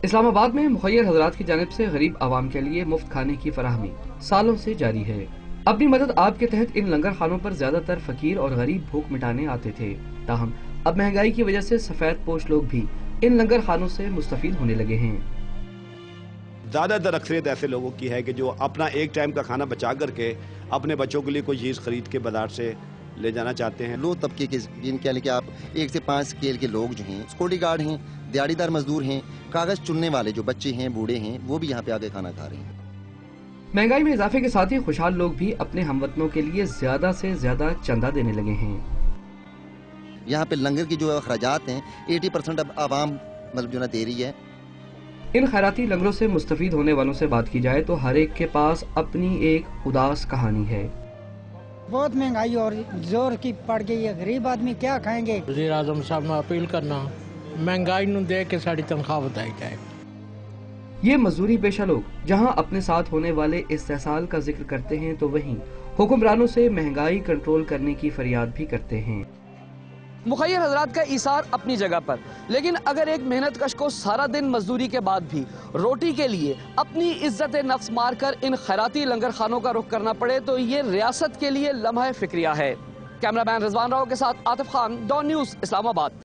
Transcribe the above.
اسلام آباد میں مخیر حضرات کی جانب سے غریب عوام کے لیے مفت کھانے کی فراہمی سالوں سے جاری ہے۔ اپنی مدد آپ کے تحت ان لنگر خانوں پر زیادہ تر فقیر اور غریب بھوک مٹانے آتے تھے، تاہم اب مہنگائی کی وجہ سے سفید پوش لوگ بھی ان لنگر خانوں سے مستفید ہونے لگے ہیں۔ زیادہ تر اکثریت ایسے لوگوں کی ہے کہ جو اپنا ایک ٹائم کا کھانا بچا کر کے اپنے بچوں کے لیے کوئی چیز خرید کے بازار سے لے جانا چاہتے ہیں۔ لو طبقے کے جن کہہ لیں کہ آپ 1 سے 5 اسکیل کے لوگ جو ہیں، سیکورٹی گارڈ ہیں، دیہڑی دار مزدور ہیں، کاغذ چننے والے جو بچے ہیں، بوڑھے ہیں، وہ بھی یہاں پہ آگے کھانا کھا رہے ہیں۔ مہنگائی میں اضافے کے ساتھ ہی خوشحال لوگ بھی اپنے ہم وطنوں کے لیے زیادہ سے زیادہ چندہ دینے لگے ہیں۔ یہاں پہ لنگر کی جو اخراجات ہیں 80% اب عوام مطلب جو دے رہی ہے۔ ان خیراتی لنگروں سے مستفید ہونے والوں سے بات کی جائے تو ہر ایک کے پاس اپنی ایک اداس کہانی ہے۔ بہت مہنگائی اور زور کی پڑ گئی ہے، غریب آدمی کیا کھائیں گے۔ وزیر اعظم صاحب نے اپیل کرنا مہنگائی نو دے کے ساری تنخواہ بتائی جائے۔ یہ مزدوری پیشہ لوگ جہاں اپنے ساتھ ہونے والے استحصال کا ذکر کرتے ہیں تو وہیں حکمرانوں سے مہنگائی کنٹرول کرنے کی فریاد بھی کرتے ہیں۔ مخیر حضرات کا ایثار اپنی جگہ پر، لیکن اگر ایک محنت کش کو سارا دن مزدوری کے بعد بھی روٹی کے لیے اپنی عزت نفس مار کر ان خیراتی لنگر خانوں کا رخ کرنا پڑے تو یہ ریاست کے لیے لمحہ فکریہ ہے۔ کیمرہ مین رضوان راؤ کے ساتھ عاطف خان، ڈان نیوز، اسلام آباد۔